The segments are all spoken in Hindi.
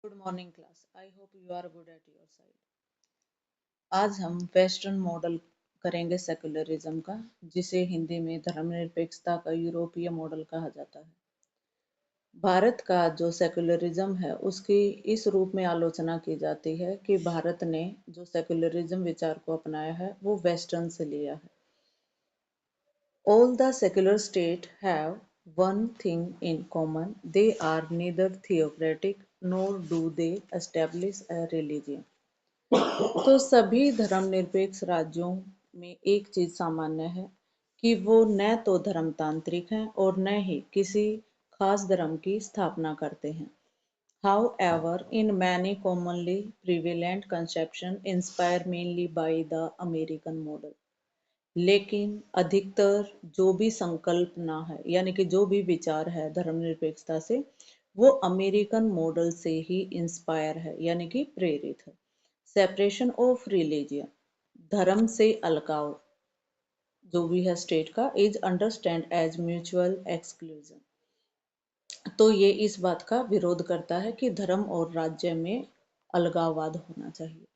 Good morning class. I hope you are good at your side. आज हम वेस्टर्न मॉडल करेंगे सेकुलरिज्म का, जिसे हिंदी में धर्मनिरपेक्षता का यूरोपीय मॉडल कहा जाता है। भारत का जो सेकुलरिज्म है उसकी इस रूप में आलोचना की जाती है कि भारत ने जो सेकुलरिज्म विचार को अपनाया है वो वेस्टर्न से लिया है। All the secular states have one thing in common: they are neither theocratic nor do they establish a religion. तो सभी धर्मनिरपेक्ष राज्यों में एक चीज सामान्य है कि वो न तो धर्मतांत्रिक हैं और न ही किसी खास धर्म की स्थापना करते हैं। However, in many commonly prevalent conceptions inspired mainly by the American model. लेकिन अधिकतर जो भी संकल्पना है यानी कि जो भी विचार है धर्मनिरपेक्षता से, वो अमेरिकन मॉडल से ही इंस्पायर है यानी कि प्रेरित है। सेपरेशन ऑफ रिलीजियन, धर्म से अलगाव जो भी है स्टेट का, is understand as mutual exclusion. तो ये इस बात का विरोध करता है कि धर्म और राज्य में अलगाववाद होना चाहिए।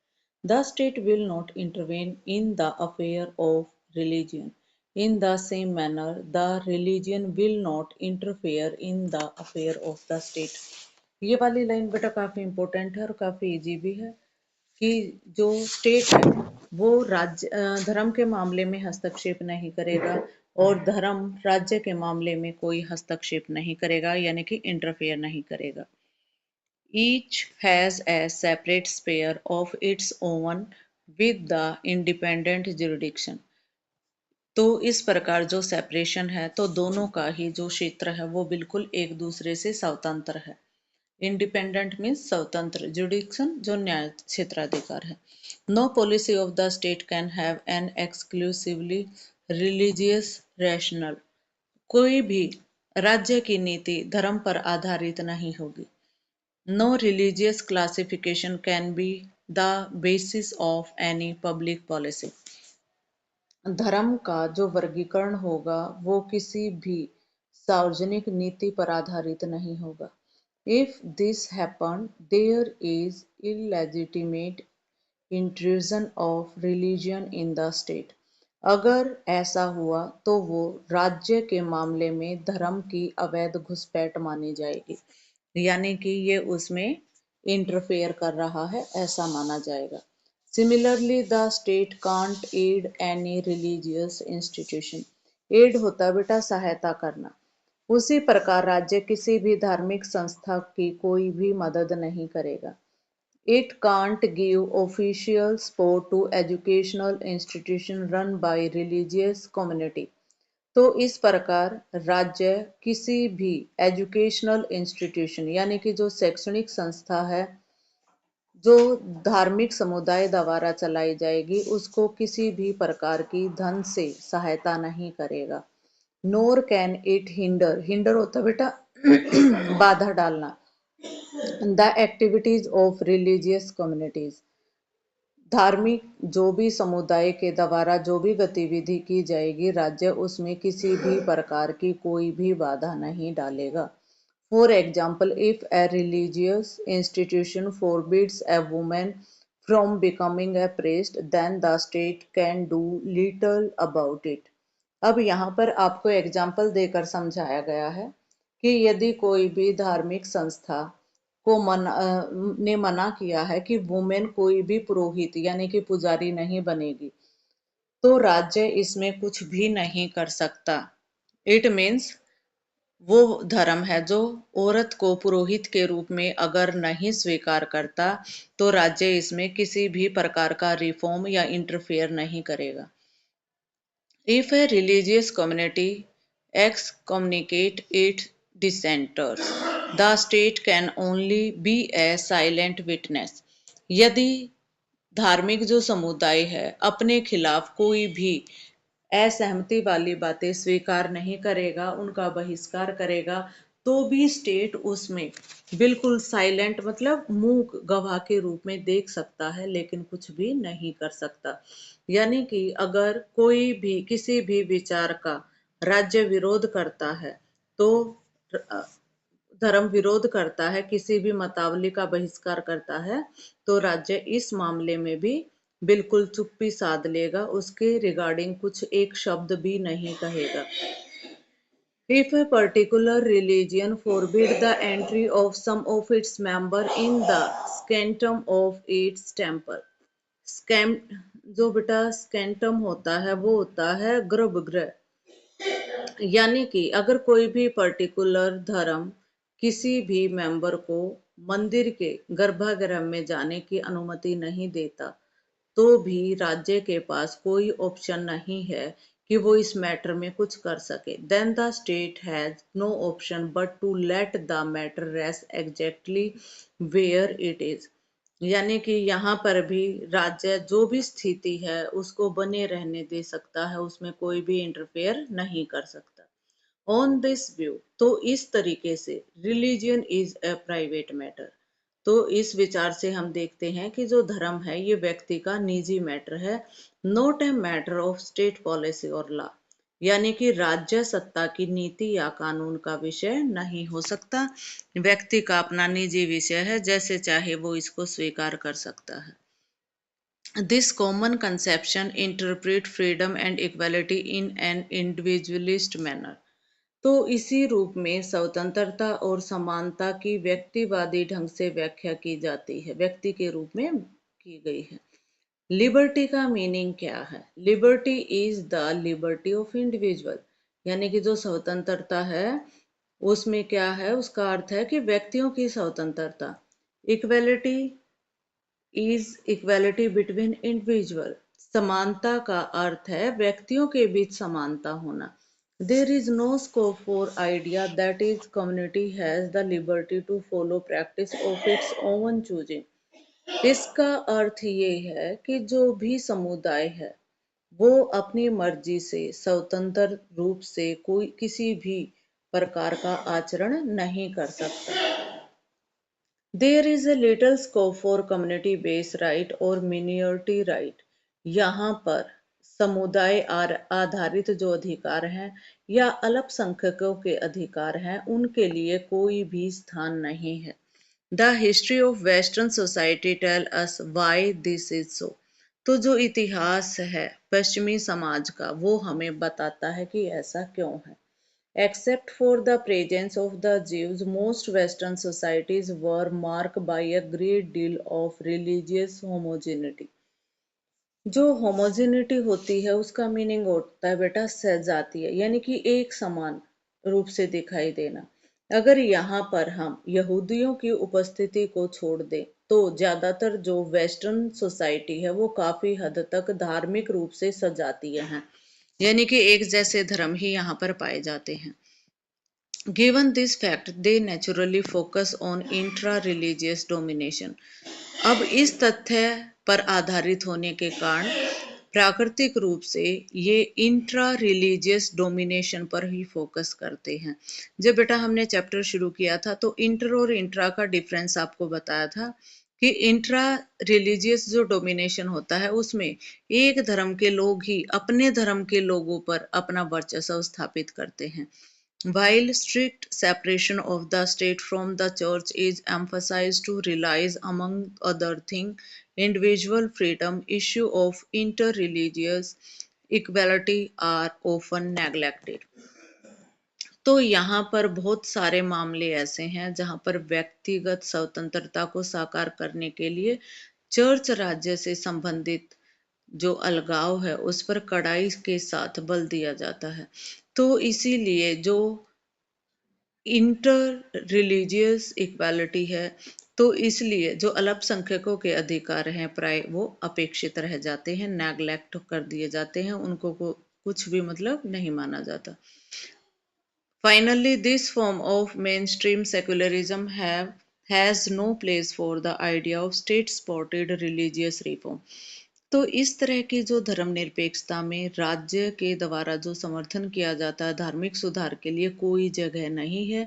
The state will not intervene in the affair of religion. In the same manner, the religion will not interfere in the affair of the state. ये वाली लाइन बेटा काफी इंपॉर्टेंट है और काफी इजी भी है कि जो स्टेट है वो राज्य धर्म के मामले में हस्तक्षेप नहीं करेगा और धर्म राज्य के मामले में कोई हस्तक्षेप नहीं करेगा यानी कि इंटरफेयर नहीं करेगा। Each has a separate sphere of its own with the independent jurisdiction. तो इस प्रकार जो सेपरेशन है तो दोनों का ही जो क्षेत्र है वो बिल्कुल एक दूसरे से स्वतंत्र है। इंडिपेंडेंट मीन्स स्वतंत्र, जुडिक्शन जो न्याय क्षेत्राधिकार है। No policy of the state can have an exclusively religious rational. कोई भी राज्य की नीति धर्म पर आधारित नहीं होगी। No religious classification can be the basis of any public policy. धर्म का जो वर्गीकरण होगा वो किसी भी सार्वजनिक नीति पर आधारित नहीं होगा। If this happened, there is illegitimate intrusion of religion in the state. अगर ऐसा हुआ तो वो राज्य के मामले में धर्म की अवैध घुसपैठ मानी जाएगी यानी कि ये उसमें इंटरफेयर कर रहा है ऐसा माना जाएगा। Similarly the state can't aid any religious institution. Aid होता है बेटा सहायता करना। उसी प्रकार राज्य किसी भी धार्मिक संस्था की कोई भी मदद नहीं करेगा। It can't give official support to educational institution run by religious community. तो इस प्रकार राज्य किसी भी एजुकेशनल इंस्टीट्यूशन यानी कि जो शैक्षणिक संस्था है जो धार्मिक समुदाय द्वारा चलाई जाएगी उसको किसी भी प्रकार की धन से सहायता नहीं करेगा। नोर कैन इट हिंडर, हिंडर होता बेटा बाधा डालना, the activities of religious communities. धार्मिक जो भी समुदाय के द्वारा जो भी गतिविधि की जाएगी राज्य उसमें किसी भी प्रकार की कोई भी बाधा नहीं डालेगा। For example, if a religious institution forbids a women from becoming a priest then the state can do little about it. अब यहाँ पर आपको एग्जाम्पल देकर समझाया गया है कि यदि कोई भी धार्मिक संस्था को ने मना किया है कि वुमेन कोई भी पुरोहित यानी कि पुजारी नहीं बनेगी तो राज्य इसमें कुछ भी नहीं कर सकता। इट मीन्स वो धर्म है जो औरत को पुरोहित के रूप में अगर नहीं स्वीकार करता तो राज्य इसमें किसी भी प्रकार का रिफॉर्म या इंटरफेयर नहीं करेगा। If a religious community excommunicate its dissenters, the state can only be a silent witness. यदि धार्मिक जो समुदाय है अपने खिलाफ कोई भी असहमति वाली बातें स्वीकार नहीं करेगा, उनका बहिष्कार करेगा, तो भी स्टेट उसमें बिल्कुल साइलेंट मतलब मूक गवाह के रूप में देख सकता है लेकिन कुछ भी नहीं कर सकता। यानी कि अगर कोई भी किसी भी विचार का राज्य विरोध करता है तो धर्म विरोध करता है, किसी भी मतावली का बहिष्कार करता है, तो राज्य इस मामले में भी बिल्कुल चुप्पी साध लेगा, उसके रिगार्डिंग कुछ एक शब्द भी नहीं कहेगा। If a particular religion forbid the entry of some of its members in the sanctum of its temple, scam जो बेटा स्कैंटम होता है वो होता है गर्भगृह, यानी कि अगर कोई भी पर्टिकुलर धर्म किसी भी मेंबर को मंदिर के गर्भगृह में जाने की अनुमति नहीं देता, तो भी राज्य के पास कोई ऑप्शन नहीं है कि वो इस मैटर में कुछ कर सके। Then the state has no option but to let the matter rest exactly where it is, यानी कि यहाँ पर भी राज्य जो भी स्थिति है उसको बने रहने दे सकता है, उसमें कोई भी इंटरफेयर नहीं कर सकता। ऑन दिस व्यू, तो इस तरीके से religion is a private matter, तो इस विचार से हम देखते हैं कि जो धर्म है ये व्यक्ति का निजी मैटर है, not a matter of state policy और लॉ, यानी कि राज्य सत्ता की नीति या कानून का विषय नहीं हो सकता, व्यक्ति का अपना निजी विषय है, जैसे चाहे वो इसको स्वीकार कर सकता है। This common conception interpret freedom and equality in an individualist manner. तो इसी रूप में स्वतंत्रता और समानता की व्यक्तिवादी ढंग से व्याख्या की जाती है, व्यक्ति के रूप में की गई है। लिबर्टी का मीनिंग क्या है? Liberty is the liberty of individual, यानी कि जो स्वतंत्रता है उसमें क्या है, उसका अर्थ है कि व्यक्तियों की स्वतंत्रता। Equality is equality between individual, समानता का अर्थ है व्यक्तियों के बीच समानता होना। There is no scope for idea that is community has the liberty to follow practice of its own choosing. इसका अर्थ ये है कि जो भी समुदाय है वो अपनी मर्जी से स्वतंत्र रूप से कोई किसी भी प्रकार का आचरण नहीं कर सकता। There is a little scope for community based right और minority right। यहाँ पर समुदाय आधारित जो अधिकार हैं या अल्पसंख्यकों के अधिकार हैं उनके लिए कोई भी स्थान नहीं है। The history of western society tell us why this is so. तो जो इतिहास है पश्चिमी समाज का वो हमें बताता है कि ऐसा क्यों है। Except for the presence of the Jews, most Western societies were marked by a great deal of religious homogeneity। जो होमोजेनिटी होती है उसका मीनिंग होता है बेटा सहजातीय, यानी कि एक समान रूप से दिखाई देना। अगर यहाँ पर हम यहूदियों की उपस्थिति को छोड़ दें तो ज्यादातर जो वेस्टर्न सोसाइटी है वो काफी हद तक धार्मिक रूप से सजातीय हैं, यानी कि एक जैसे धर्म ही यहाँ पर पाए जाते हैं। Given this fact, they naturally focus on intra-religious domination। अब इस तथ्य पर आधारित होने के कारण प्राकृतिक रूप से ये इंट्रा रिलीजियस डोमिनेशन पर ही फोकस करते हैं। जब बेटा हमने चैप्टर शुरू किया था तो इंटर और इंट्रा का डिफरेंस आपको बताया था कि इंट्रा रिलीजियस जो डोमिनेशन होता है उसमें एक धर्म के लोग ही अपने धर्म के लोगों पर अपना वर्चस्व स्थापित करते हैं, while strict separation of the state from the church is emphasized to realize, among other things, individual freedom, issue of interreligious equality are often neglected। तो यहाँ पर बहुत सारे मामले ऐसे हैं जहाँ पर व्यक्तिगत स्वतंत्रता को साकार करने के लिए चर्च राज्य से संबंधित जो अलगाव है उस पर कड़ाई के साथ बल दिया जाता है। तो इसीलिए जो इंटर रिलीजियस इक्वालिटी है तो इसलिए जो अल्पसंख्यकों के अधिकार हैं प्राय वो अपेक्षित रह जाते हैं, नेग्लेक्ट कर दिए जाते हैं, उनको को कुछ भी मतलब नहीं माना जाता। Finally, this form of mainstream secularism has no place for the idea of state-supported religious reform। तो इस तरह की जो धर्मनिरपेक्षता में राज्य के द्वारा जो समर्थन किया जाता है धार्मिक सुधार के लिए कोई जगह नहीं है।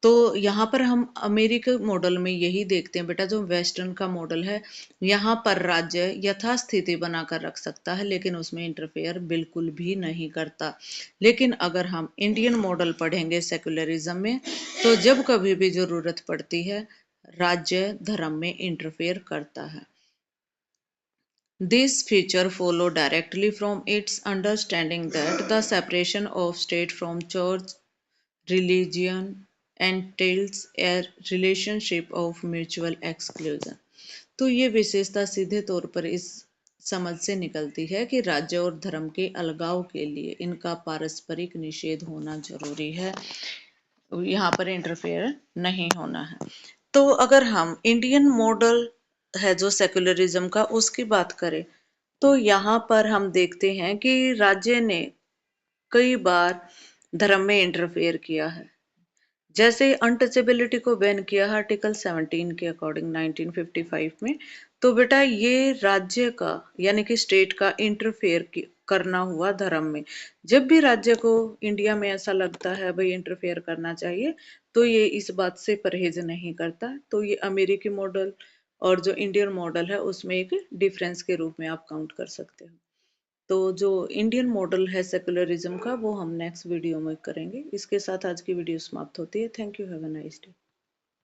तो यहाँ पर हम अमेरिकन मॉडल में यही देखते हैं बेटा, जो वेस्टर्न का मॉडल है, यहाँ पर राज्य यथास्थिति बनाकर रख सकता है लेकिन उसमें इंटरफेयर बिल्कुल भी नहीं करता। लेकिन अगर हम इंडियन मॉडल पढ़ेंगे सेकुलरिज्म में, तो जब कभी भी जरूरत पड़ती है राज्य धर्म में इंटरफेयर करता है। This feature follow directly from its understanding that the separation of state from church religion entails a relationship of mutual exclusion। तो ये विशेषता सीधे तौर पर इस समझ से निकलती है कि राज्य और धर्म के अलगाव के लिए इनका पारस्परिक निषेध होना जरूरी है, यहाँ पर इंटरफेयर नहीं होना है। तो अगर हम इंडियन मॉडल है जो सेकुलरिज्म का, उसकी बात करें, तो यहाँ पर हम देखते हैं कि राज्य ने कई बार धर्म में इंटरफेयर किया है। जैसे अनटचेबिलिटी को बैन किया आर्टिकल 17 के अकॉर्डिंग 1955 में। तो बेटा ये राज्य का यानी कि स्टेट का इंटरफेयर करना हुआ धर्म में। जब भी राज्य को इंडिया में ऐसा लगता है भाई इंटरफेयर करना चाहिए, तो ये इस बात से परहेज नहीं करता। तो ये अमेरिकी मॉडल और जो इंडियन मॉडल है उसमें एक डिफरेंस के रूप में आप काउंट कर सकते हो। तो जो इंडियन मॉडल है सेकुलरिज्म का, वो हम नेक्स्ट वीडियो में करेंगे। इसके साथ आज की वीडियो समाप्त होती है। Thank you, have a nice day.